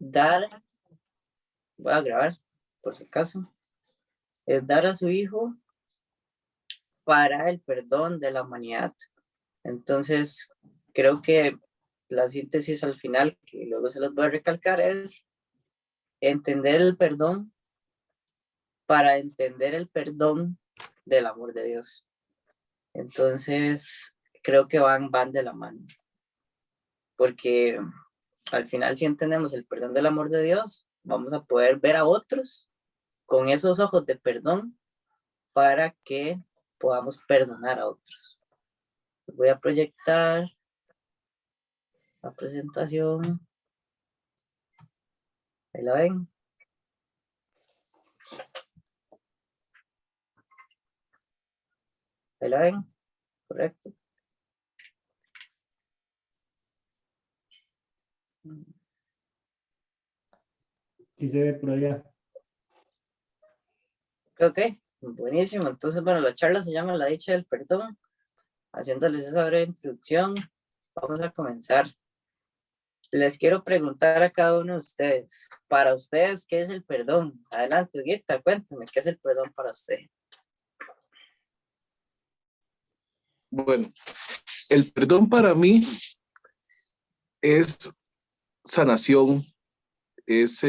dar, voy a grabar por si acaso, es dar a su hijo para el perdón de la humanidad. Entonces, creo que la síntesis al final, que luego se los voy a recalcar, es entender el perdón para entender el perdón del amor de Dios. Entonces, creo que van de la mano. Porque al final, si entendemos el perdón del amor de Dios, vamos a poder ver a otros con esos ojos de perdón para que podamos perdonar a otros. Voy a proyectar la presentación. Ahí la ven. Ahí la ven. Correcto. Sí se ve por allá. Ok, buenísimo. Entonces, bueno, la charla se llama La dicha del perdón. Haciéndoles esa breve introducción, vamos a comenzar. Les quiero preguntar a cada uno de ustedes, para ustedes, ¿qué es el perdón? Adelante, Guita, cuéntame, ¿qué es el perdón para usted? Bueno, el perdón para mí es sanación, es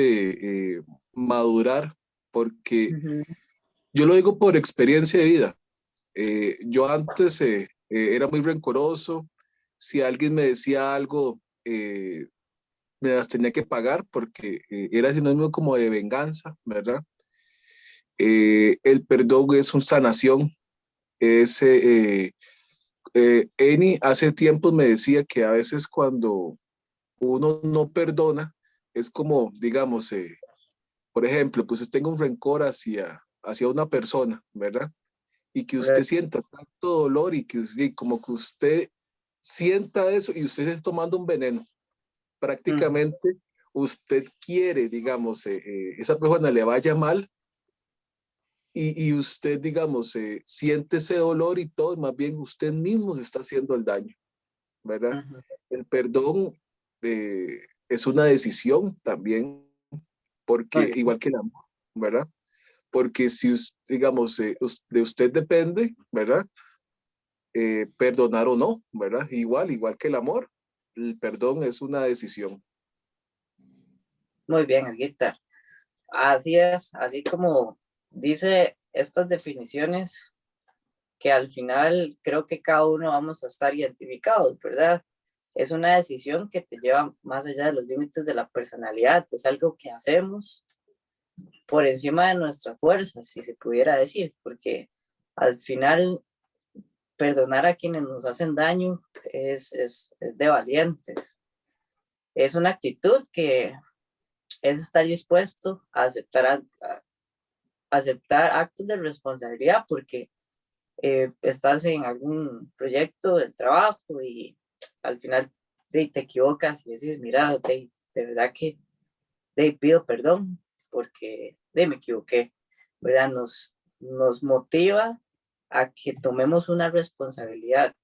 madurar, porque yo lo digo por experiencia de vida. Yo antes era muy rencoroso. Si alguien me decía algo, me las tenía que pagar porque era sinónimo como de venganza, ¿verdad? El perdón es una sanación. Es, Eni hace tiempo me decía que a veces cuando uno no perdona, es como, digamos, por ejemplo, pues usted tenga un rencor hacia una persona, ¿verdad? Y que usted sienta tanto dolor y como que usted sienta eso y usted está tomando un veneno. Prácticamente usted quiere, digamos, esa persona le vaya mal y usted, digamos, siente ese dolor y todo, más bien usted mismo se está haciendo el daño, ¿verdad? El perdón es una decisión también, porque igual que el amor, ¿verdad? Porque si, digamos, de usted depende, ¿verdad? Perdonar o no, ¿verdad? Igual que el amor, el perdón es una decisión. Muy bien, Guita. Así es, así como dice estas definiciones, que al final creo que cada uno vamos a estar identificados, ¿verdad? Es una decisión que te lleva más allá de los límites de la personalidad, es algo que hacemos por encima de nuestras fuerzas, si se pudiera decir, porque al final perdonar a quienes nos hacen daño es de valientes. Es una actitud que es estar dispuesto a aceptar actos de responsabilidad porque estás en algún proyecto del trabajo y al final te equivocas y decís, mira, de verdad que pido perdón porque me equivoqué, ¿verdad? Nos motiva a que tomemos una responsabilidad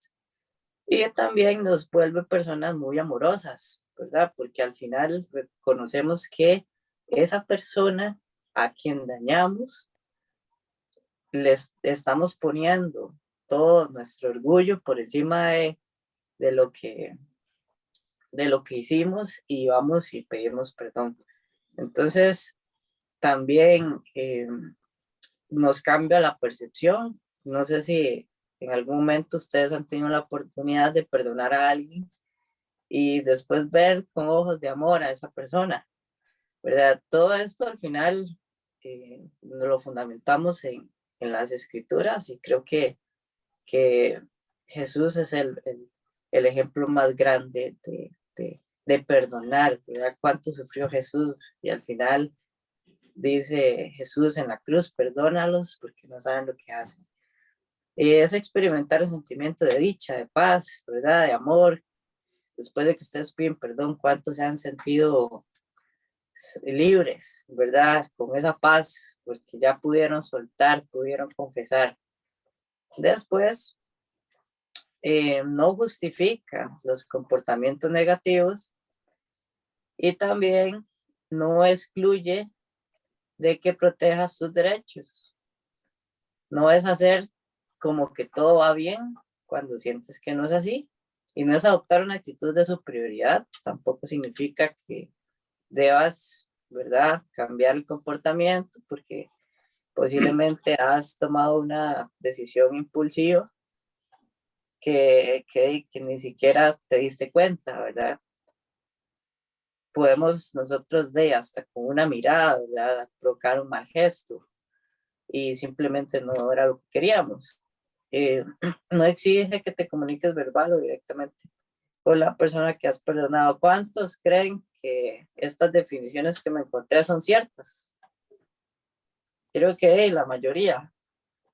y también nos vuelve personas muy amorosas, ¿verdad? Porque al final reconocemos que esa persona a quien dañamos, les estamos poniendo todo nuestro orgullo por encima de lo que, de lo que hicimos y vamos y pedimos perdón. Entonces, también nos cambia la percepción. No sé si en algún momento ustedes han tenido la oportunidad de perdonar a alguien y después ver con ojos de amor a esa persona, ¿verdad? Todo esto al final lo fundamentamos en las escrituras y creo que Jesús es el ejemplo más grande de perdonar, ¿verdad? Cuánto sufrió Jesús y al final dice Jesús en la cruz, perdónalos porque no saben lo que hacen. Y es experimentar el sentimiento de dicha, de paz, ¿verdad? De amor. Después de que ustedes piden perdón, ¿cuántos se han sentido libres, ¿verdad? Con esa paz, porque ya pudieron soltar, pudieron confesar. Después, no justifica los comportamientos negativos y también no excluye de que protejas tus derechos. No es hacer como que todo va bien cuando sientes que no es así. Y no es adoptar una actitud de superioridad. Tampoco significa que debas, ¿verdad?, cambiar el comportamiento porque posiblemente has tomado una decisión impulsiva que ni siquiera te diste cuenta, ¿verdad? Podemos nosotros hasta con una mirada, ¿verdad?, provocar un mal gesto y simplemente no era lo que queríamos. No exige que te comuniques verbal o directamente con la persona que has perdonado. ¿Cuántos creen que estas definiciones que me encontré son ciertas? Creo que la mayoría,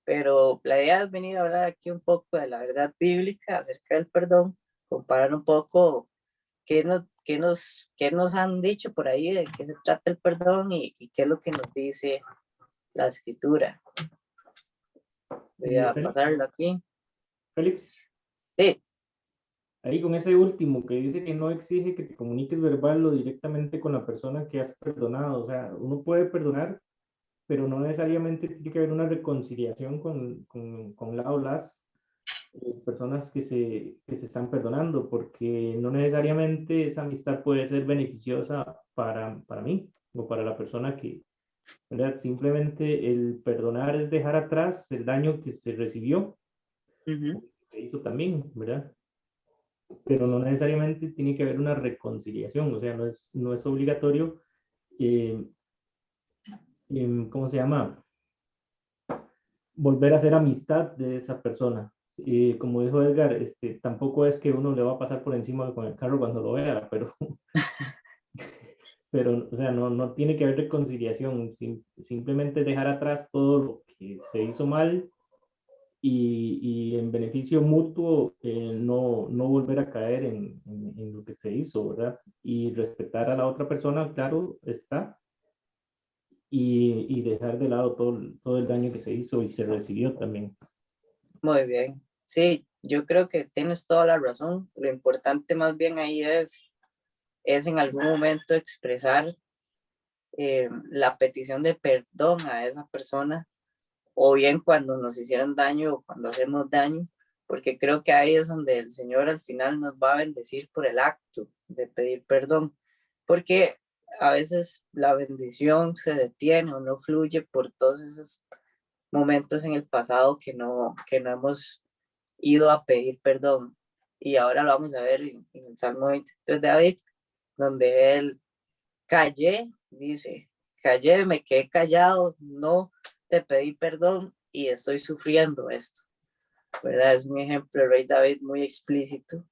pero la idea es venir a hablar aquí un poco de la verdad bíblica acerca del perdón, comparar un poco qué nos han dicho por ahí de qué se trata el perdón y qué es lo que nos dice la escritura. Voy a Félix, pasarlo aquí. Félix, Sí, ahí con ese último que dice que no exige que te comuniques verbal o directamente con la persona que has perdonado. O sea, uno puede perdonar, pero no necesariamente tiene que haber una reconciliación con la o las personas que se están perdonando, porque no necesariamente esa amistad puede ser beneficiosa para mí o para la persona que, ¿verdad? Simplemente el perdonar es dejar atrás el daño que se recibió, uh-huh. se hizo también, ¿verdad? Pero no necesariamente tiene que haber una reconciliación, o sea, no es obligatorio, eh, ¿cómo se llama? Volver a hacer amistad de esa persona. Como dijo Edgar, tampoco es que uno le va a pasar por encima con el carro cuando lo vea, pero o sea, no tiene que haber reconciliación, simplemente dejar atrás todo lo que se hizo mal y en beneficio mutuo no volver a caer en lo que se hizo, ¿verdad? Y respetar a la otra persona, claro, está, y dejar de lado todo el daño que se hizo y se recibió también. Muy bien. Sí, yo creo que tienes toda la razón. Lo importante más bien ahí es en algún momento expresar la petición de perdón a esa persona, o bien cuando nos hicieron daño o cuando hacemos daño, porque creo que ahí es donde el Señor al final nos va a bendecir por el acto de pedir perdón, porque a veces la bendición se detiene o no fluye por todos esos momentos en el pasado que no hemos ido a pedir perdón. Y ahora lo vamos a ver en el Salmo 23 de David, donde él callé, dice, callé, me quedé callado, no te pedí perdón y estoy sufriendo esto, ¿verdad? Es un ejemplo del rey David muy explícito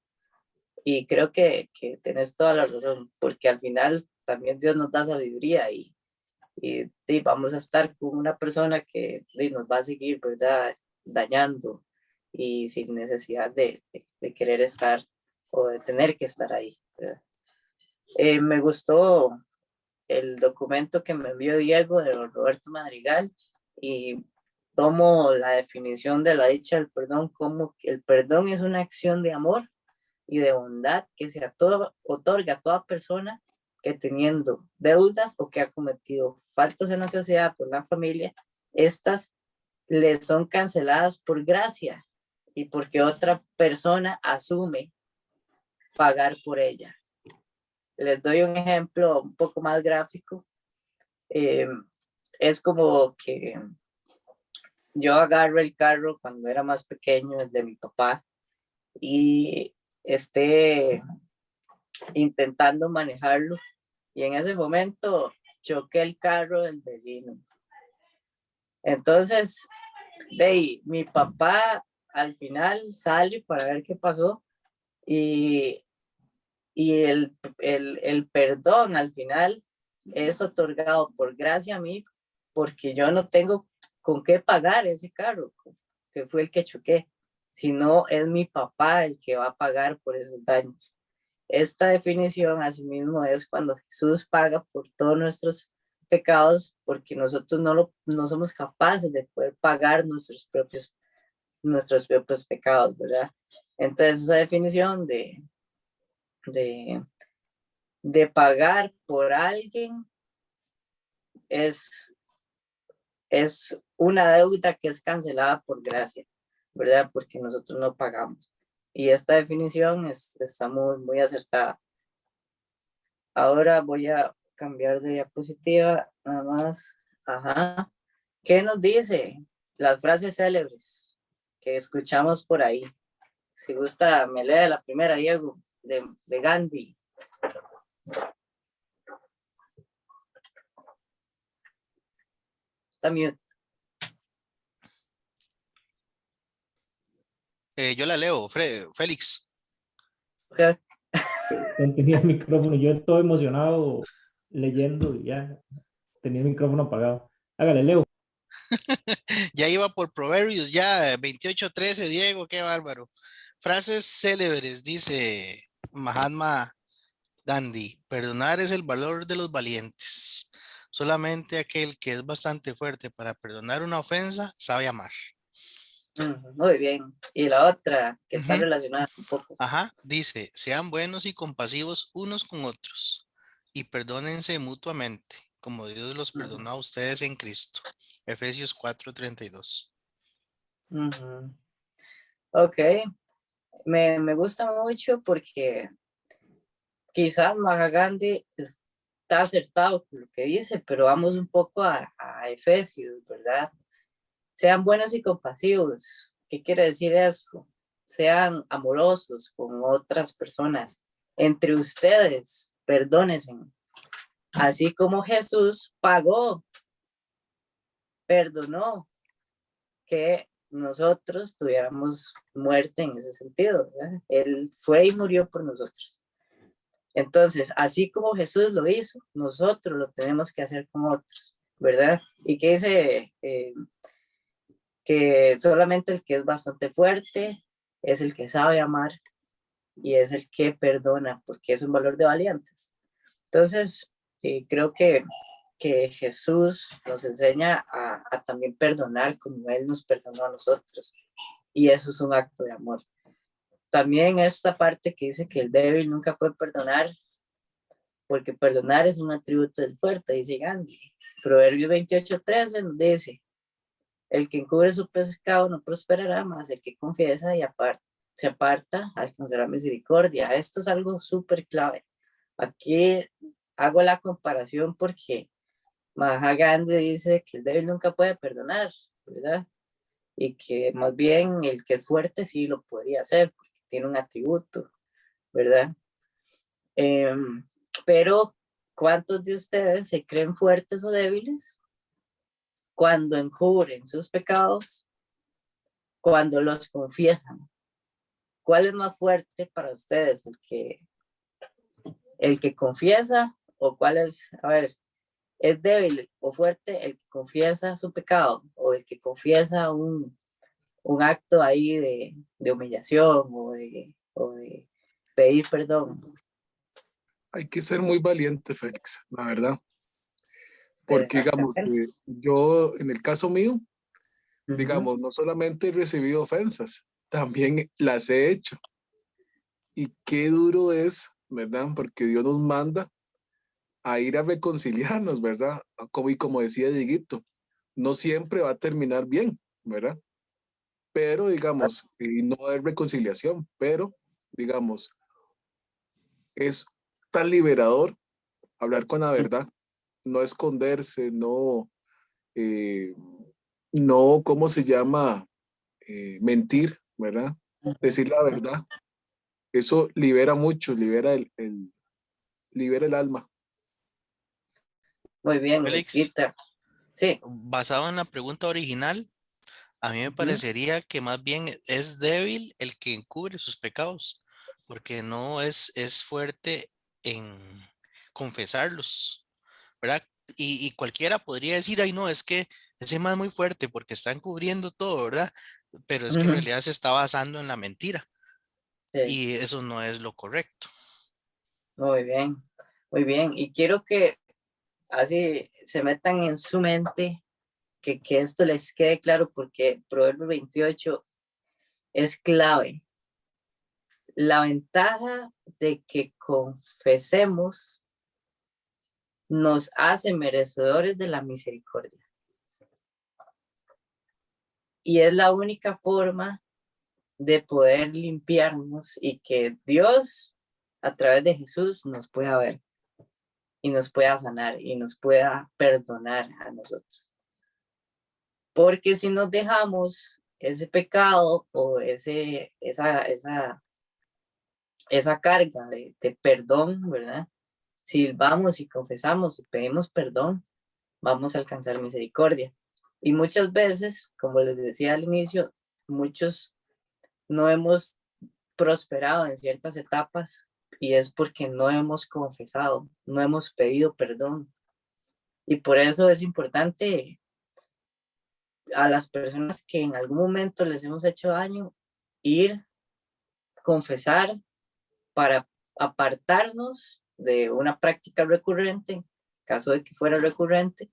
y creo que tenés toda la razón, porque al final también Dios nos da sabiduría y vamos a estar con una persona que nos va a seguir, ¿verdad?, dañando y sin necesidad de querer estar o de tener que estar ahí, ¿verdad? Me gustó el documento que me envió Diego de Roberto Madrigal y tomo la definición de la dicha del perdón como que el perdón es una acción de amor y de bondad que se otorga a toda persona que teniendo deudas o que ha cometido faltas en la sociedad o en la familia, estas le son canceladas por gracia y porque otra persona asume pagar por ella. Les doy un ejemplo un poco más gráfico. Eh, es como que yo agarro el carro cuando era más pequeño, el de mi papá, y esté intentando manejarlo, y en ese momento choqué el carro del vecino. Entonces, mi papá al final sale para ver qué pasó, y, y el perdón al final es otorgado por gracia a mí, porque yo no tengo con qué pagar ese carro, que fue el que choqué, sino es mi papá el que va a pagar por esos daños. Esta definición, asimismo, es cuando Jesús paga por todos nuestros pecados, porque nosotros no somos capaces de poder pagar nuestros propios pecados, ¿verdad? Entonces, esa definición de, de pagar por alguien es una deuda que es cancelada por gracia, ¿verdad? Porque nosotros no pagamos. Y esta definición está muy, muy acertada. Ahora voy a cambiar de diapositiva, nada más. Ajá. ¿Qué nos dice? Las frases célebres que escuchamos por ahí. Si gusta, me lee la primera, Diego, de Gandhi. Está mute. Yo la leo, Félix. Okay. No tenía el micrófono, yo todo emocionado leyendo y ya tenía el micrófono apagado. Hágale, Leo. Ya iba por Proverbios, ya 28:13, Diego, qué bárbaro. Frases célebres, dice Mahatma Gandhi: perdonar es el valor de los valientes. Solamente aquel que es bastante fuerte para perdonar una ofensa sabe amar. Muy bien. Y la otra, que está Ujú. relacionada un poco. Ajá, dice: sean buenos y compasivos unos con otros y perdónense mutuamente, como Dios los perdonó a ustedes en Cristo. Efesios 4:32. Ok, me gusta mucho porque quizás Mahatma Gandhi está acertado con lo que dice, pero vamos un poco a Efesios, ¿verdad? Sean buenos y compasivos. ¿Qué quiere decir eso? Sean amorosos con otras personas. Entre ustedes, perdónense. Así como Jesús pagó, perdonó, que nosotros tuviéramos muerte en ese sentido, ¿verdad? Él fue y murió por nosotros. Entonces, así como Jesús lo hizo, nosotros lo tenemos que hacer con otros, ¿verdad? Y que dice que solamente el que es bastante fuerte es el que sabe amar y es el que perdona, porque es un valor de valientes. Entonces, creo que Jesús nos enseña a también perdonar como Él nos perdonó a nosotros. Y eso es un acto de amor. También esta parte que dice que el débil nunca puede perdonar, porque perdonar es un atributo del fuerte, dice Gandhi. Proverbios 28:13 nos dice: el que encubre su pecado no prosperará, más el que confiesa y se aparta alcanzará misericordia. Esto es algo súper clave. Aquí hago la comparación porque Mahatma Gandhi dice que el débil nunca puede perdonar, ¿verdad? Y que más bien el que es fuerte sí lo podría hacer, porque tiene un atributo, ¿verdad? Pero, ¿cuántos de ustedes se creen fuertes o débiles cuando encubren sus pecados, cuando los confiesan? ¿Cuál es más fuerte para ustedes? ¿El que confiesa o cuál es, a ver, es débil o fuerte el que confiesa su pecado o el que confiesa un acto ahí de humillación o de pedir perdón? Hay que ser muy valiente, Félix, la verdad. Porque, digamos, Exactamente. yo, en el caso mío, Ujú. digamos, no solamente he recibido ofensas, también las he hecho. Y qué duro es, ¿verdad? Porque Dios nos manda a ir a reconciliarnos, ¿verdad? Como decía Dieguito, no siempre va a terminar bien, ¿verdad? Pero, digamos, y no hay reconciliación, pero, digamos, es tan liberador hablar con la verdad, no esconderse, no, eh, no, ¿cómo se llama? Mentir, ¿verdad? Decir la verdad. Eso libera mucho, libera el alma. Muy bien, Félix, Dieguita. Sí. basado en la pregunta original, a mí me Ujú. parecería que más bien es débil el que encubre sus pecados, porque no es fuerte en confesarlos, ¿verdad? Y cualquiera podría decir: ay, no, es que ese más es muy fuerte porque está encubriendo todo, ¿verdad? Pero es que en Ujú. realidad se está basando en la mentira Sí, y eso no es lo correcto. muy bien, muy bien. Y quiero que así se metan en su mente, que esto les quede claro, porque Proverbio 28 es clave. La ventaja de que confesemos nos hace merecedores de la misericordia. Y es la única forma de poder limpiarnos y que Dios, a través de Jesús, nos pueda ver y nos pueda sanar y nos pueda perdonar a nosotros. Porque si nos dejamos ese pecado o esa carga de perdón, ¿verdad? Si vamos y confesamos y pedimos perdón, vamos a alcanzar misericordia. Y muchas veces, como les decía al inicio, muchos no hemos prosperado en ciertas etapas y es porque no hemos confesado, no hemos pedido perdón. Y por eso es importante a las personas que en algún momento les hemos hecho daño, ir, confesar para apartarnos de una práctica recurrente, en caso de que fuera recurrente,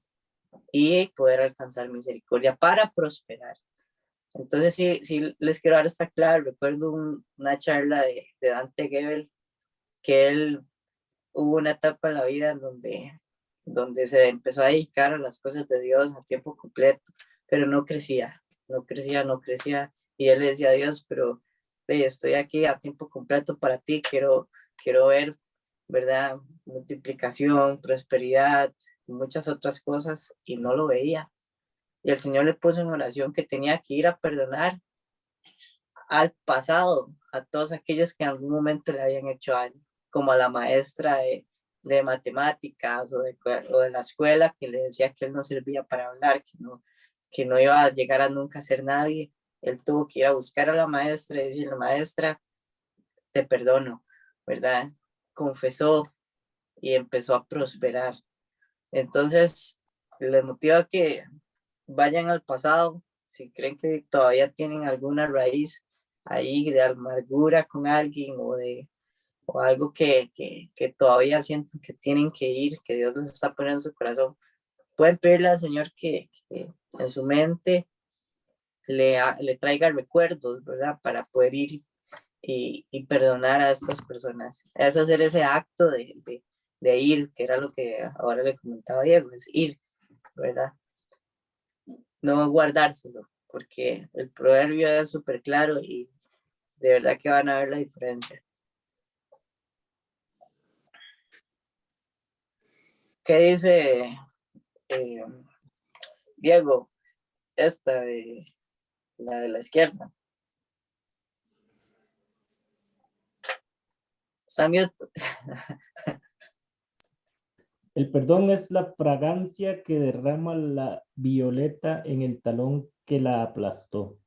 y poder alcanzar misericordia para prosperar. Entonces, sí les quiero dar esta clave. Recuerdo una charla de Dante Gebel, que él hubo una etapa en la vida en donde se empezó a dedicar a las cosas de Dios a tiempo completo, pero no crecía. Y él le decía a Dios, pero estoy aquí a tiempo completo para ti, quiero ver, ¿verdad? Multiplicación, prosperidad, muchas otras cosas, y no lo veía. Y el Señor le puso en oración que tenía que ir a perdonar al pasado, a todos aquellos que en algún momento le habían hecho daño, como a la maestra de matemáticas o de la escuela que le decía que él no servía para hablar, que no iba a llegar a nunca ser nadie. Él tuvo que ir a buscar a la maestra y decirle, maestra, te perdono, ¿verdad? Confesó y empezó a prosperar. Entonces, les motiva que vayan al pasado, si creen que todavía tienen alguna raíz ahí de amargura con alguien o algo que todavía sienten que tienen que ir, que Dios les está poniendo en su corazón, pueden pedirle al Señor que en su mente le traiga recuerdos, ¿verdad? Para poder ir y perdonar a estas personas. Es hacer ese acto de ir, que era lo que ahora le comentaba Diego, es ir, ¿verdad? No guardárselo, porque el proverbio es súper claro y de verdad que van a ver la diferencia. ¿Qué dice Diego? Esta de la izquierda. Está mute. El perdón es la fragancia que derrama la violeta en el talón que la aplastó.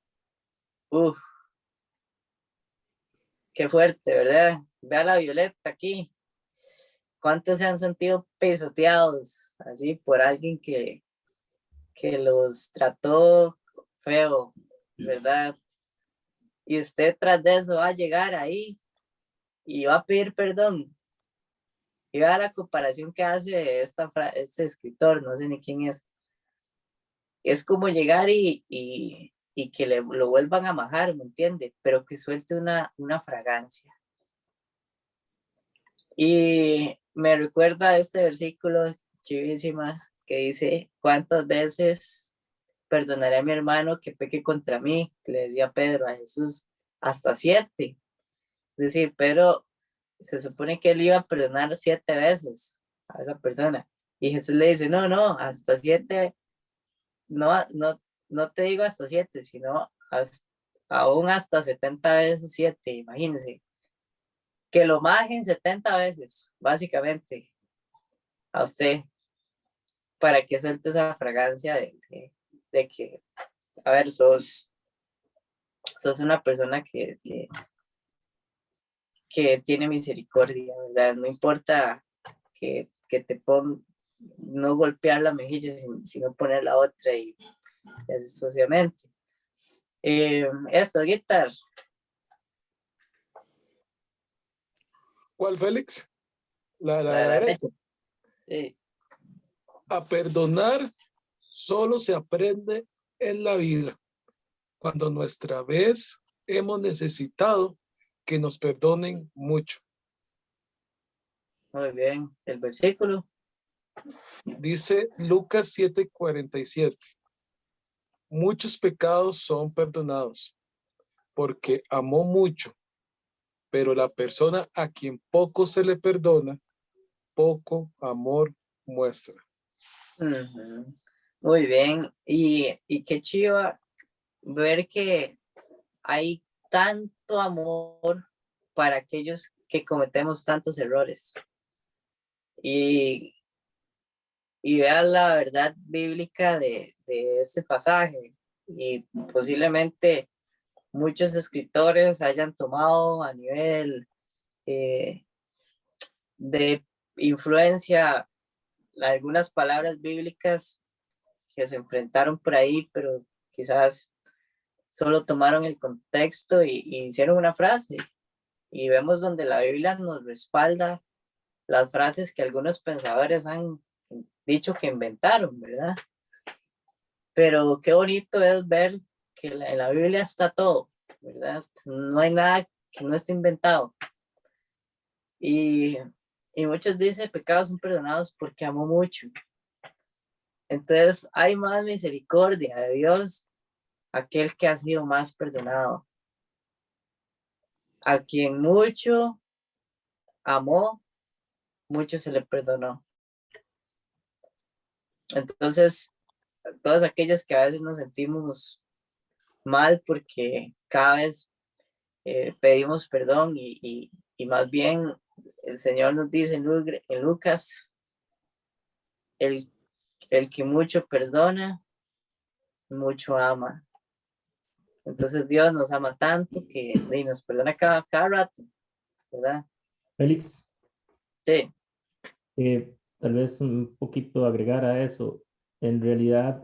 Uf, qué fuerte, ¿verdad? Vea la violeta aquí. ¿Cuántos se han sentido pisoteados así por alguien que los trató feo, ¿verdad? Y usted tras de eso va a llegar ahí y va a pedir perdón. Y vea la comparación que hace este escritor, no sé ni quién es. Es como llegar y que lo vuelvan a majar, ¿me entiende? Pero que suelte una fragancia. Y me recuerda este versículo chivísima que dice, ¿cuántas veces perdonaré a mi hermano que peque contra mí? Que le decía Pedro a Jesús, hasta 7. Es decir, Pedro se supone que él iba a perdonar 7 veces a esa persona. Y Jesús le dice, no, hasta 7, no te digo hasta 7, sino aún hasta 70 veces 7, imagínense. Que lo majen 70 veces, básicamente, a usted, para que suelte esa fragancia de que, a ver, sos una persona que tiene misericordia, ¿verdad? No importa que te ponga, no golpear la mejilla, sino poner la otra y así sucesivamente. Esta guitarra. ¿Cuál, Félix? La de la La derecha. Sí. A perdonar solo se aprende en la vida, cuando nuestra vez hemos necesitado que nos perdonen mucho. Muy bien. El versículo. Dice Lucas 7:47. Muchos pecados son perdonados porque amó mucho, pero la persona a quien poco se le perdona, poco amor muestra. Ujú. Muy bien. Y qué chiva ver que hay tanto amor para aquellos que cometemos tantos errores. Y, y vean la verdad bíblica de este pasaje. Y posiblemente muchos escritores hayan tomado a nivel de influencia algunas palabras bíblicas que se enfrentaron por ahí, pero quizás solo tomaron el contexto y hicieron una frase. Y vemos donde la Biblia nos respalda las frases que algunos pensadores han dicho que inventaron, ¿verdad? Pero qué bonito es ver que en la Biblia está todo, ¿verdad? No hay nada que no esté inventado. Y, y muchos dicen pecados son perdonados porque amó mucho. Entonces hay más misericordia de Dios, aquel que ha sido más perdonado. A quien mucho amó, mucho se le perdonó. Entonces, todos aquellos que a veces nos sentimos mal porque cada vez pedimos perdón y más bien el Señor nos dice en Lucas, el que mucho perdona, mucho ama. Entonces Dios nos ama tanto que nos perdona cada rato, ¿verdad? Félix, Sí, tal vez un poquito agregar a eso. En realidad,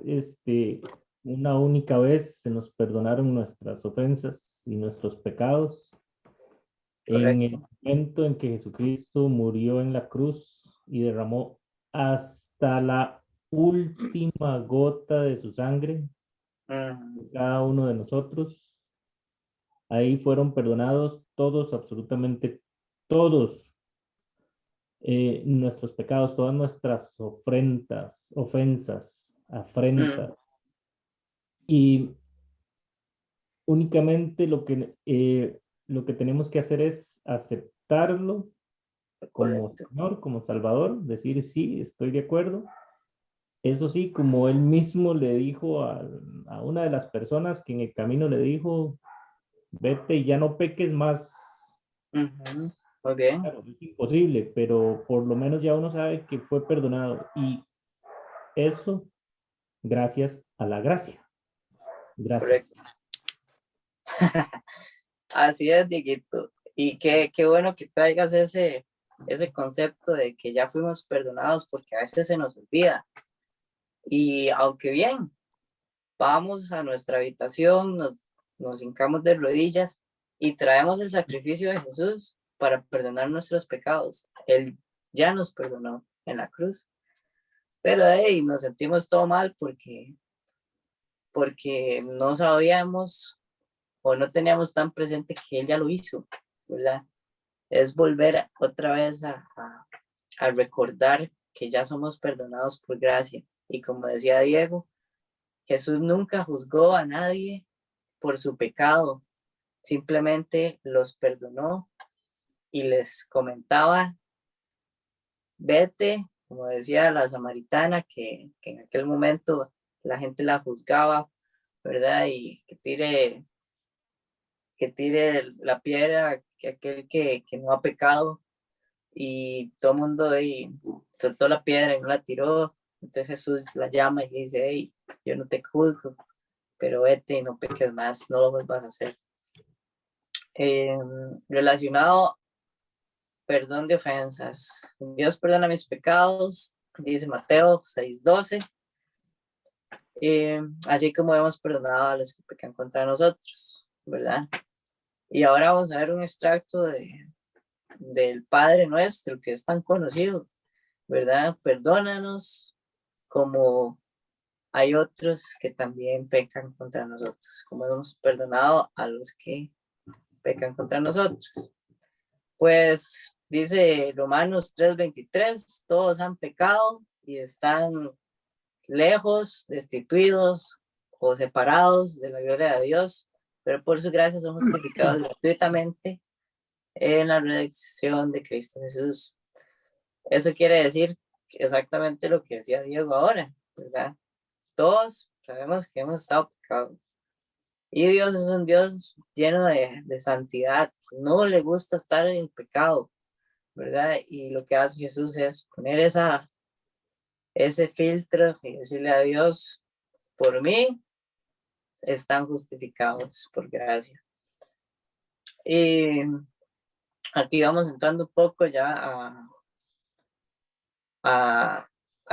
una única vez se nos perdonaron nuestras ofensas y nuestros pecados en el correcto. momento en que Jesucristo murió en la cruz y derramó hasta la última gota de su sangre por cada uno de nosotros. Ahí fueron perdonados todos, absolutamente todos nuestros pecados, todas nuestras afrentas. Y únicamente lo que tenemos que hacer es aceptarlo como Correcto. Señor, como Salvador, decir sí, estoy de acuerdo. Eso sí, como él mismo le dijo a una de las personas que en el camino le dijo, vete y ya no peques más. Muy bien, Claro, es imposible, pero por lo menos ya uno sabe que fue perdonado. Y eso gracias a la gracia. Gracias. correcto. Así es, Dieguito. Y qué bueno que traigas ese concepto de que ya fuimos perdonados porque a veces se nos olvida. Y aunque bien, vamos a nuestra habitación, nos hincamos de rodillas y traemos el sacrificio de Jesús para perdonar nuestros pecados. Él ya nos perdonó en la cruz. Pero ahí nos sentimos todo mal porque no sabíamos o no teníamos tan presente que Él ya lo hizo, ¿verdad? Es volver otra vez a recordar que ya somos perdonados por gracia. Y como decía Diego, Jesús nunca juzgó a nadie por su pecado, simplemente los perdonó y les comentaba, vete, como decía la samaritana, que en aquel momento la gente la juzgaba, ¿verdad? Y que tire la piedra que aquel que no ha pecado, y todo el mundo ahí soltó la piedra y no la tiró. Entonces Jesús la llama y dice, hey, yo no te juzgo, pero vete y no peques más, no lo vuelvas a hacer. Relacionado, perdón de ofensas. Dios perdona mis pecados, dice Mateo 6:12, así como hemos perdonado a los que pecan contra nosotros, ¿verdad? Y ahora vamos a ver un extracto del Padre Nuestro, que es tan conocido, ¿verdad? Perdónanos como hay otros que también pecan contra nosotros, como hemos perdonado a los que pecan contra nosotros. Pues dice Romanos 3:23, todos han pecado y están lejos, destituidos o separados de la gloria de Dios, pero por su gracia son justificados gratuitamente en la redención de Cristo Jesús. Eso quiere decir exactamente lo que decía Diego ahora, ¿verdad? Todos sabemos que hemos estado pecados. Y Dios es un Dios lleno de santidad. No le gusta estar en el pecado, ¿verdad? Y lo que hace Jesús es poner ese filtro y decirle a Dios, por mí están justificados por gracia. Y aquí vamos entrando un poco ya a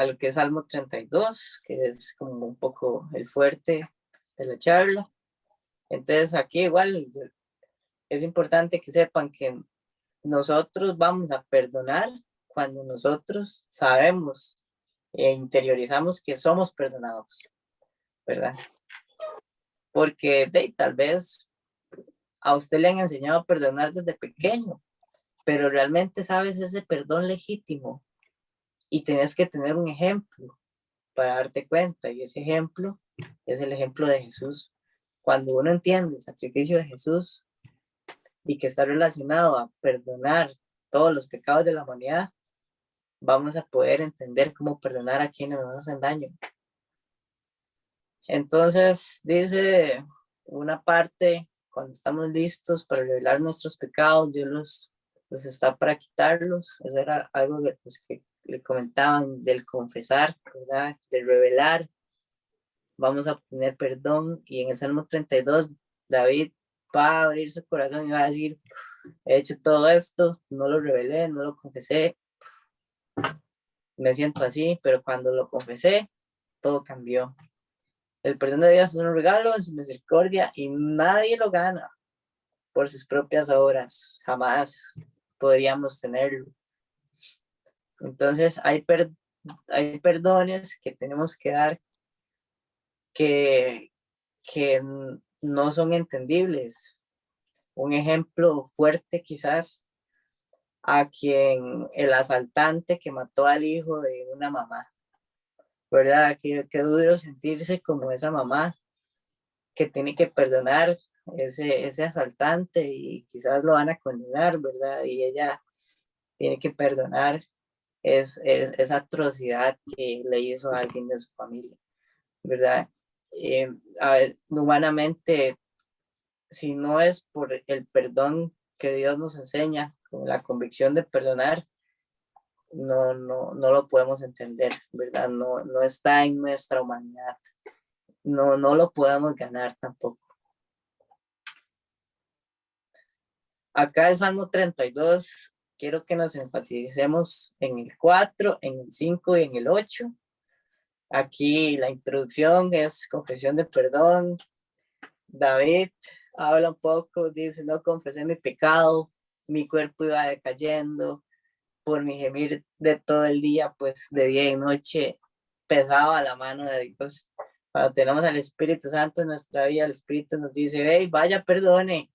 lo que es Salmo 32, que es como un poco el fuerte de la charla. Entonces aquí igual es importante que sepan que nosotros vamos a perdonar cuando nosotros sabemos e interiorizamos que somos perdonados, ¿verdad? Porque tal vez a usted le han enseñado a perdonar desde pequeño, pero realmente sabes ese perdón legítimo y tenés que tener un ejemplo para darte cuenta, y ese ejemplo es el ejemplo de Jesús. Cuando uno entiende el sacrificio de Jesús y que está relacionado a perdonar todos los pecados de la humanidad, vamos a poder entender cómo perdonar a quienes nos hacen daño. Entonces dice una parte, cuando estamos listos para revelar nuestros pecados, Dios los está para quitarlos. Eso era algo que, pues, que le comentaban del confesar, ¿verdad? De revelar, vamos a obtener perdón. Y en el Salmo 32, David va a abrir su corazón y va a decir, he hecho todo esto, no lo revelé, no lo confesé, me siento así, pero cuando lo confesé, todo cambió. El perdón de Dios es un regalo, es misericordia y nadie lo gana por sus propias obras. Jamás podríamos tenerlo. Entonces hay perdones que tenemos que dar que no son entendibles. Un ejemplo fuerte quizás a quien el asaltante que mató al hijo de una mamá, ¿verdad? Qué duro sentirse como esa mamá que tiene que perdonar ese asaltante y quizás lo van a condenar, ¿verdad? Y ella tiene que perdonar esa atrocidad que le hizo a alguien de su familia, ¿verdad? A ver, humanamente, si no es por el perdón que Dios nos enseña, con la convicción de perdonar, no lo podemos entender, ¿verdad? No está en nuestra humanidad. No lo podemos ganar tampoco. Acá el Salmo 32, quiero que nos enfaticemos en el 4, en el 5 y en el 8. Aquí la introducción es confesión de perdón. David habla un poco, dice, no confesé mi pecado, mi cuerpo iba decayendo, por mi gemir de todo el día, pues de día y noche pesaba la mano de Dios. Cuando tenemos al Espíritu Santo en nuestra vida, el Espíritu nos dice, hey, vaya, perdone,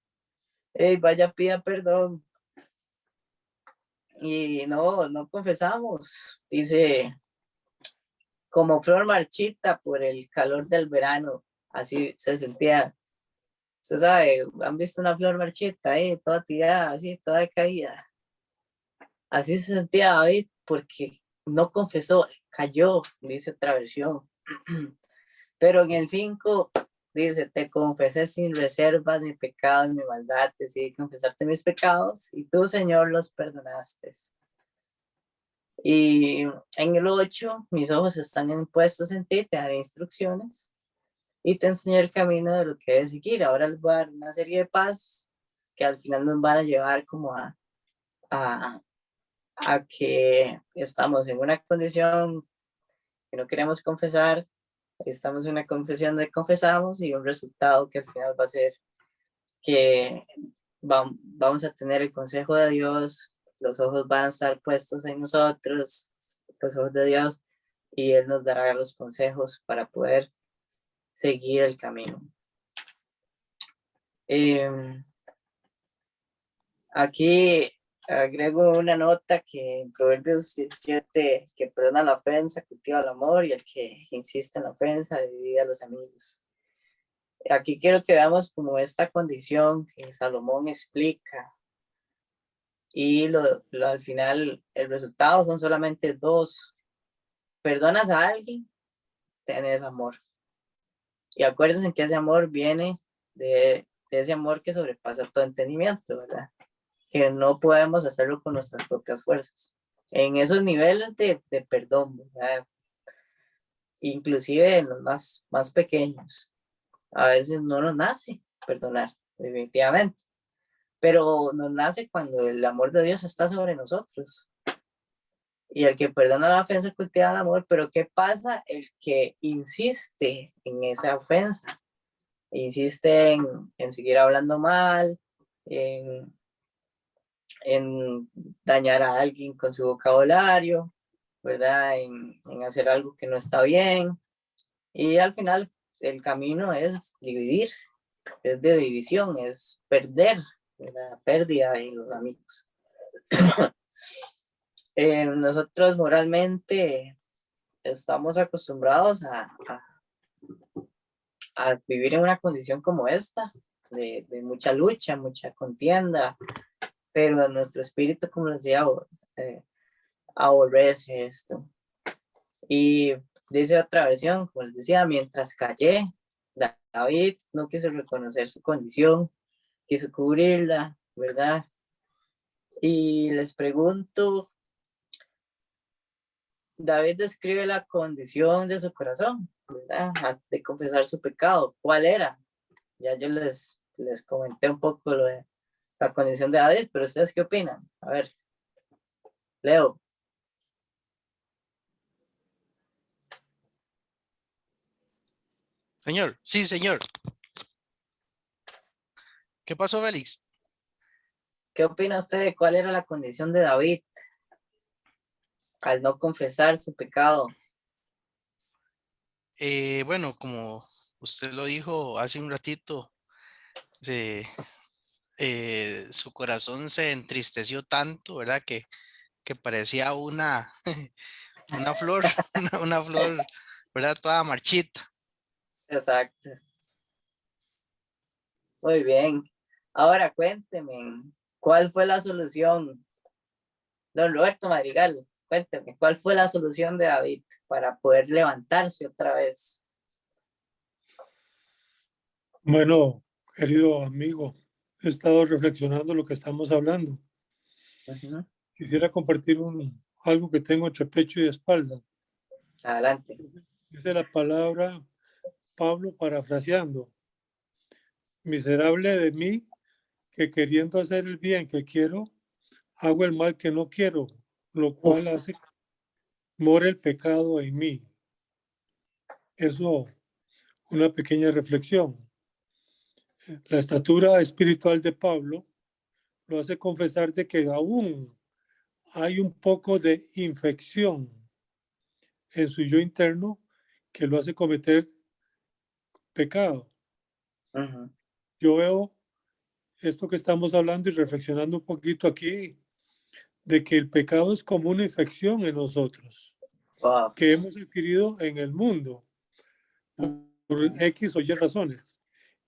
hey, vaya, pida perdón. Y no confesamos, dice, como flor marchita por el calor del verano, así se sentía. Usted sabe, han visto una flor marchita ahí, toda tirada, así, toda caída. Así se sentía David porque no confesó, cayó, dice otra versión. Pero en el 5 dice, te confesé sin reservas mi pecado y mi maldad, decidí confesarte mis pecados y tú, Señor, los perdonaste. Y en el 8, mis ojos están puestos en ti, te daré instrucciones y te enseñé el camino de lo que debes seguir. Ahora les voy a dar una serie de pasos que al final nos van a llevar como a que estamos en una condición que no queremos confesar, estamos en una confesión de confesamos y un resultado que al final va a ser que vamos a tener el consejo de Dios, los ojos van a estar puestos en nosotros, los ojos de Dios, y Él nos dará los consejos para poder seguir el camino. Aquí agrego una nota que en Proverbios 17, que perdona la ofensa, cultiva el amor, y el que insiste en la ofensa divide a los amigos. Aquí quiero que veamos como esta condición que Salomón explica, y al final el resultado son solamente dos. Perdonas a alguien, tenés amor. Y acuérdense que ese amor viene de ese amor que sobrepasa todo entendimiento, ¿verdad? Que no podemos hacerlo con nuestras propias fuerzas. En esos niveles de perdón, ¿verdad? Inclusive en los más pequeños. A veces no nos nace perdonar, definitivamente. Pero nos nace cuando el amor de Dios está sobre nosotros. Y el que perdona la ofensa cultiva el amor, pero ¿qué pasa? El que insiste en esa ofensa, insiste en seguir hablando mal, en dañar a alguien con su vocabulario, ¿verdad? En hacer algo que no está bien. Y al final el camino es dividirse, es de división, es perder, la pérdida de los amigos. Nosotros moralmente estamos acostumbrados a vivir en una condición como esta, de mucha lucha, mucha contienda, pero nuestro espíritu, como les decía, aborrece esto. Y dice otra versión, como les decía, mientras callé, David no quiso reconocer su condición, quiso cubrirla, ¿verdad? Y les pregunto, David describe la condición de su corazón, ¿verdad? De confesar su pecado. ¿Cuál era? Ya yo les comenté un poco lo de la condición de David, pero ¿ustedes qué opinan? A ver, Leo. Señor, sí, señor. ¿Qué pasó, Félix? ¿Qué opina usted de cuál era la condición de David al no confesar su pecado? Bueno, como usted lo dijo hace un ratito, su corazón se entristeció tanto, ¿verdad? Que parecía una flor, una flor, ¿verdad? Toda marchita. Exacto. Muy bien. Ahora cuénteme, ¿cuál fue la solución? Don Roberto Madrigal, cuénteme, ¿cuál fue la solución de David para poder levantarse otra vez? Bueno, querido amigo, he estado reflexionando lo que estamos hablando. Uh-huh. Quisiera compartir algo que tengo entre pecho y espalda. Adelante. Dice la palabra Pablo parafraseando: miserable de mí, que queriendo hacer el bien que quiero, hago el mal que no quiero, lo cual hace mora el pecado en mí. Eso, una pequeña reflexión. La estatura espiritual de Pablo lo hace confesar de que aún hay un poco de infección en su yo interno que lo hace cometer pecado. Uh-huh. Yo veo esto que estamos hablando y reflexionando un poquito aquí, de que el pecado es como una infección en nosotros, Wow. que hemos adquirido en el mundo por X o Y razones,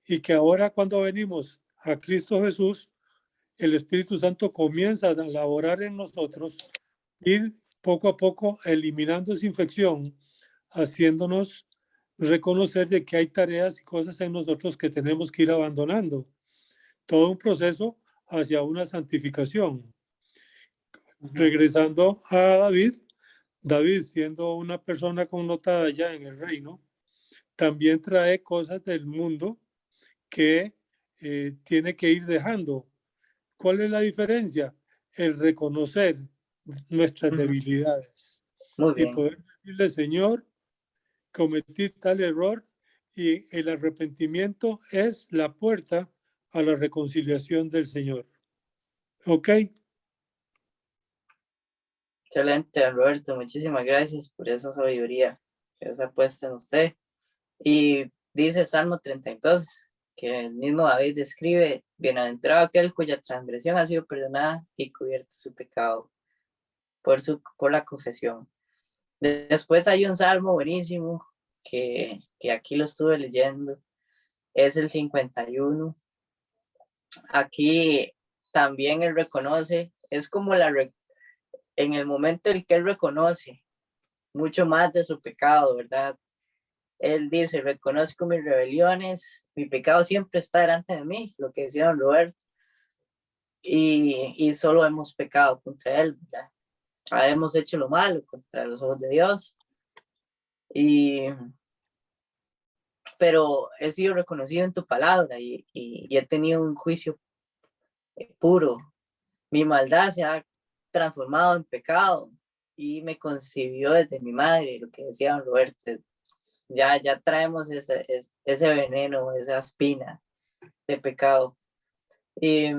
y que ahora cuando venimos a Cristo Jesús, el Espíritu Santo comienza a laborar en nosotros, ir poco a poco eliminando esa infección, haciéndonos reconocer de que hay tareas y cosas en nosotros que tenemos que ir abandonando. Todo un proceso hacia una santificación. Regresando a David, David siendo una persona connotada ya en el reino, también trae cosas del mundo que tiene que ir dejando. ¿Cuál es la diferencia? El reconocer nuestras debilidades Muy y bien. poder decirle, Señor, cometí tal error, y el arrepentimiento es la puerta a la reconciliación del Señor. ¿Ok? Excelente, Roberto. Muchísimas gracias por esa sabiduría que Dios ha puesto en usted. Y dice Salmo 32, que el mismo David describe: bienaventurado aquel cuya transgresión ha sido perdonada y cubierto su pecado por la confesión. Después hay un salmo buenísimo que aquí lo estuve leyendo, es el 51. Aquí también él reconoce, es como en el momento en que él reconoce mucho más de su pecado, ¿verdad? Él dice: reconozco mis rebeliones, mi pecado siempre está delante de mí, lo que decía don Roberto, y solo hemos pecado contra él, ¿verdad? Hemos hecho lo malo contra los ojos de Dios, pero he sido reconocido en tu palabra y he tenido un juicio puro. Mi maldad se ha transformado en pecado y me concibió desde mi madre, lo que decía don Roberto. Ya traemos ese veneno, esa espina de pecado. Y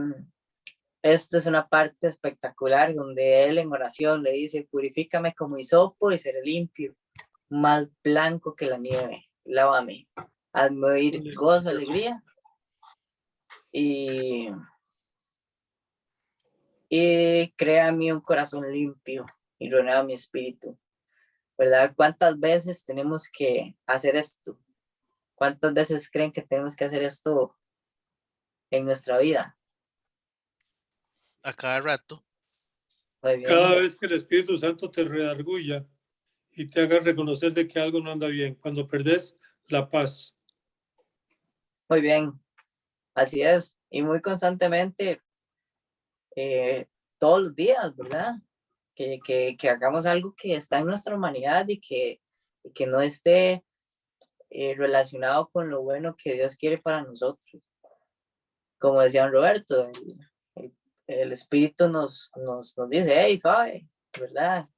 esta es una parte espectacular donde él en oración le dice: purifícame como hisopo y seré limpio, más blanco que la nieve, lávame, hazme oír gozo, alegría y crea en mí un corazón limpio y renueva mi espíritu, ¿verdad? ¿Cuántas veces tenemos que hacer esto? ¿Cuántas veces creen que tenemos que hacer esto en nuestra vida? A cada rato. Muy bien. Cada vez que el Espíritu Santo te redarguya y te haga reconocer de que algo no anda bien, cuando perdés la paz. Muy bien, así es. Y muy constantemente, todos los días, ¿verdad? Que hagamos algo que está en nuestra humanidad y que no esté relacionado con lo bueno que Dios quiere para nosotros. Como decía Roberto, el Espíritu nos dice: hey, suave, ¿verdad?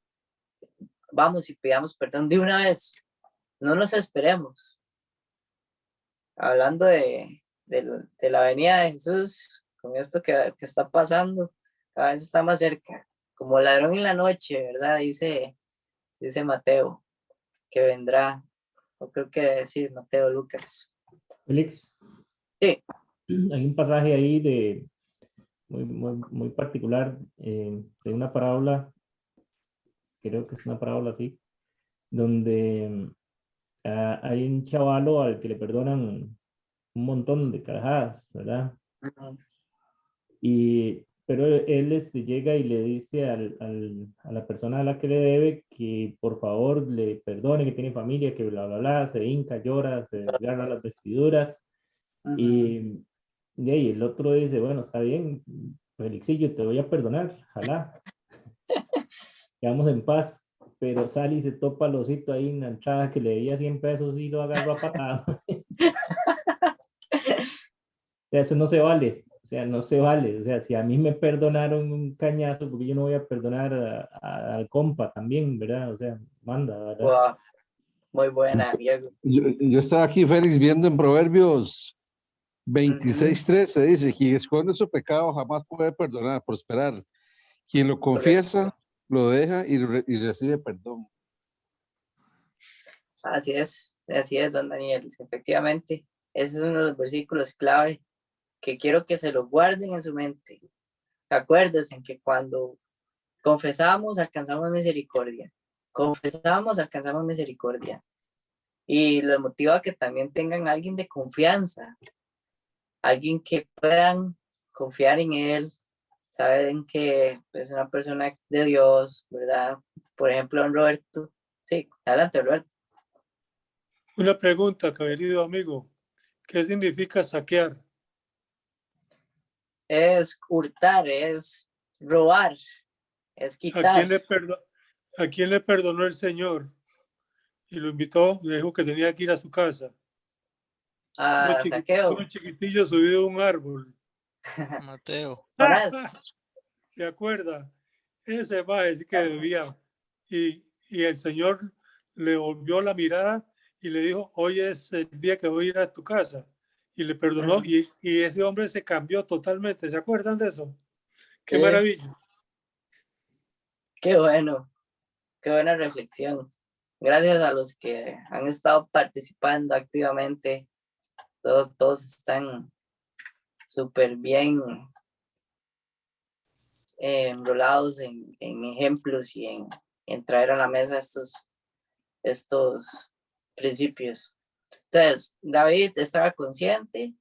Vamos y pidamos perdón de una vez, no nos esperemos. Hablando de la venida de Jesús, con esto que está pasando, cada vez está más cerca, como ladrón en la noche, ¿verdad? Dice Mateo, que vendrá, o creo que decir Mateo, Lucas. Félix, Sí. hay un pasaje ahí muy particular de una parábola, creo que es una parábola así, donde hay un chavalo al que le perdonan un montón de carajadas, ¿verdad? Pero él llega y le dice a la persona a la que le debe que por favor le perdone, que tiene familia, que bla, bla, bla, se hinca, llora, se agarra las vestiduras. Y de ahí el otro dice: bueno, está bien, Felixillo, te voy a perdonar, ojalá, quedamos en paz. Pero sale y se topa al osito ahí en la entrada que le debía 100 pesos y lo agarró a patada. Eso no se vale, o sea, no se vale. O sea, si a mí me perdonaron un cañazo, porque yo no voy a perdonar al compa también, ¿verdad? O sea, manda, ¿verdad? Wow, muy buena, Diego. Yo estaba aquí, Félix, viendo en Proverbios 26:13, dice: quien esconde su pecado jamás puede perdonar, prosperar. Quien lo confiesa, lo deja y recibe perdón. Así es, don Daniel. Efectivamente, ese es uno de los versículos clave que quiero que se lo guarden en su mente. Acuérdense que cuando confesamos, alcanzamos misericordia. Confesamos, alcanzamos misericordia. Y lo motiva a que también tengan alguien de confianza, alguien que puedan confiar en él, saben que es una persona de Dios, ¿verdad? Por ejemplo, don Roberto. Sí, adelante, Roberto. Una pregunta, querido amigo. ¿Qué significa saquear? Es hurtar, es robar, es ¿A quitar. quién le perdonó el Señor? Y lo invitó, le dijo que tenía que ir a su casa. Saqueo. Un chiquitillo subido a un árbol. Mateo. ¿Se acuerda? Ese va a decir que debía. Y el Señor le volvió la mirada y le dijo: hoy es el día que voy a ir a tu casa. Y le perdonó. Y ese hombre se cambió totalmente. ¿Se acuerdan de eso? ¡Qué maravilla! Qué bueno, qué buena reflexión. Gracias a los que han estado participando activamente todos están súper bien enrolados en ejemplos y en traer a la mesa estos principios. Entonces, David estaba consciente,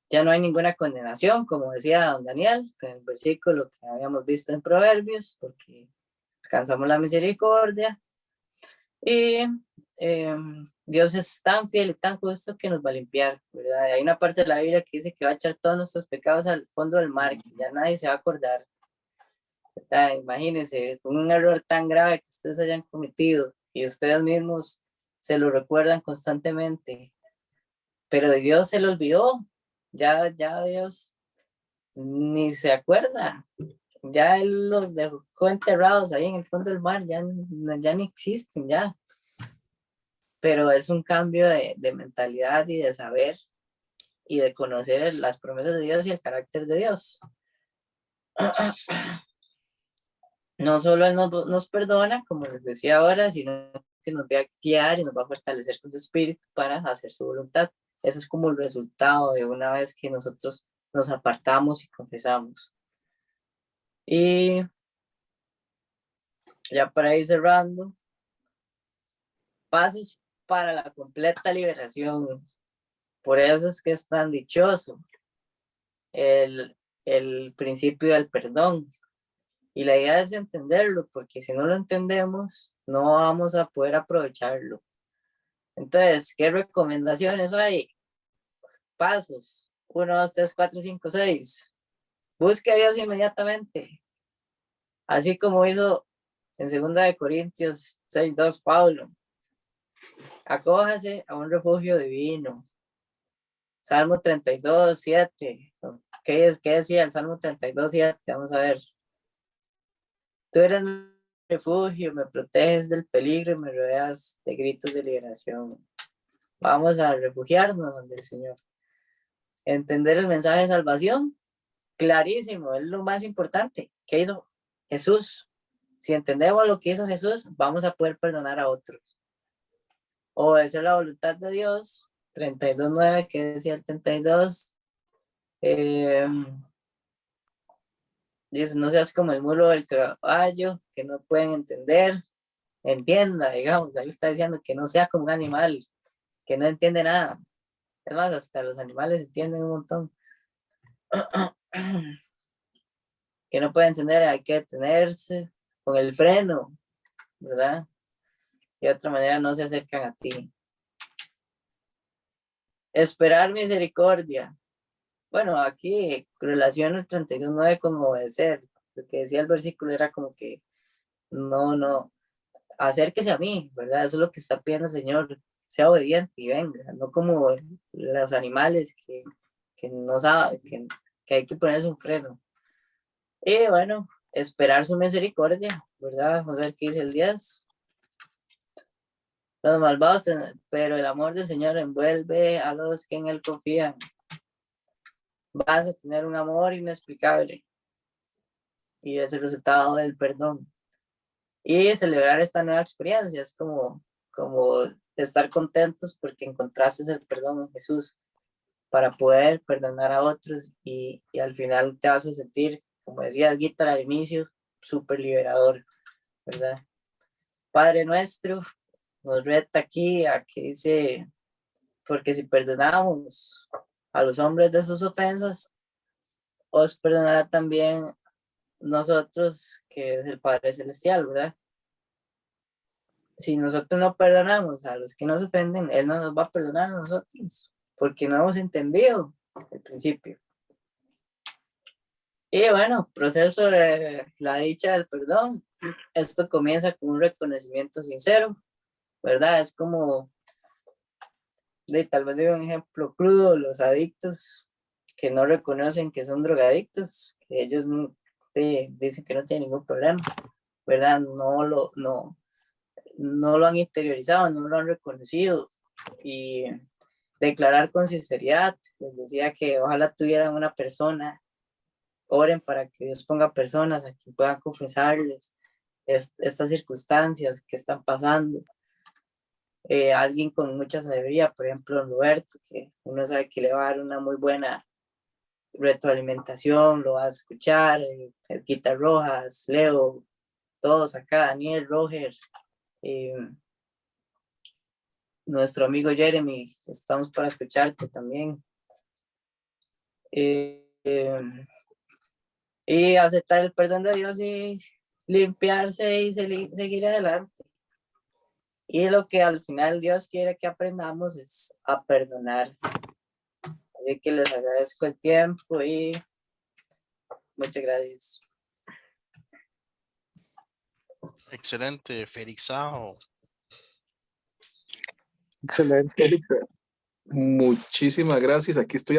ya no hay ninguna condenación, como decía don Daniel, en el versículo que habíamos visto en Proverbios, porque alcanzamos la misericordia. Y Dios es tan fiel y tan justo que nos va a limpiar, ¿verdad? Hay una parte de la Biblia que dice que va a echar todos nuestros pecados al fondo del mar, que ya nadie se va a acordar. ¿Verdad? Imagínense, un error tan grave que ustedes hayan cometido y ustedes mismos se lo recuerdan constantemente, pero Dios se lo olvidó, ya Dios ni se acuerda, ya Él los dejó enterrados ahí en el fondo del mar, ya ni existen, ya. Pero es un cambio de mentalidad y de saber y de conocer las promesas de Dios y el carácter de Dios. No solo Él nos perdona, como les decía ahora, sino que nos va a guiar y nos va a fortalecer con su espíritu para hacer su voluntad. Ese es como el resultado de una vez que nosotros nos apartamos y confesamos. Y ya para ir cerrando, pasos para la completa liberación. Por eso es que es tan dichoso el principio del perdón. Y la idea es entenderlo, porque si no lo entendemos, no vamos a poder aprovecharlo. Entonces, ¿qué recomendaciones hay? Pasos. 1, 2, 3, 4, 5, 6. Busque a Dios inmediatamente. Así como hizo en 2 Corintios 6:2 Pablo. Acójase a un refugio divino. Salmo 32:7. ¿Qué decía el Salmo 32:7? Vamos a ver. Tú eres mi refugio, me proteges del peligro y me rodeas de gritos de liberación. Vamos a refugiarnos donde el Señor. Entender el mensaje de salvación, clarísimo, es lo más importante. ¿Qué hizo Jesús? Si entendemos lo que hizo Jesús, vamos a poder perdonar a otros. Obedecer la voluntad de Dios, 32:9, que decía el 32. Dice, no seas como el mulo del caballo, que no pueden entender, entienda, digamos, ahí está diciendo que no sea como un animal, que no entiende nada. Es más, hasta los animales entienden un montón. Que no puede entender, hay que detenerse con el freno, ¿verdad? Y de otra manera no se acercan a ti. Esperar misericordia. Bueno, aquí relaciona el 32:9 con obedecer. Lo que decía el versículo era como que no, acérquese a mí, ¿verdad? Eso es lo que está pidiendo el Señor, sea obediente y venga, no como los animales que no saben, que hay que ponerse un freno. Y bueno, esperar su misericordia, ¿verdad? Vamos a ver qué dice el 10. Los malvados, pero el amor del Señor envuelve a los que en Él confían. Vas a tener un amor inexplicable y es el resultado del perdón. Y celebrar esta nueva experiencia es como estar contentos porque encontraste el perdón en Jesús para poder perdonar a otros y al final te vas a sentir, como decía Guitar al inicio, súper liberador, ¿verdad? Padre nuestro nos reta aquí a que dice, porque si perdonamos a los hombres de sus ofensas, os perdonará también nosotros, que es el Padre Celestial, ¿verdad? Si nosotros no perdonamos a los que nos ofenden, Él no nos va a perdonar a nosotros, porque no hemos entendido el principio. Y bueno, proceso de la dicha del perdón. Esto comienza con un reconocimiento sincero, ¿verdad? Es como, tal vez doy un ejemplo crudo, los adictos que no reconocen que son drogadictos, que ellos dicen que no tienen ningún problema, ¿verdad? No lo han interiorizado, no lo han reconocido. Y declarar con sinceridad, les decía que ojalá tuvieran una persona, oren para que Dios ponga personas a quien puedan confesarles estas circunstancias que están pasando. alguien con mucha sabiduría, por ejemplo, Roberto, que uno sabe que le va a dar una muy buena retroalimentación, lo va a escuchar, Guitar Rojas, Leo, todos acá, Daniel, Roger, nuestro amigo Jeremy, estamos para escucharte también. Y aceptar el perdón de Dios y limpiarse y seguir adelante. Y lo que al final Dios quiere que aprendamos es a perdonar. Así que les agradezco el tiempo y muchas gracias. Excelente, Felixao. Excelente. Muchísimas gracias. Aquí estoy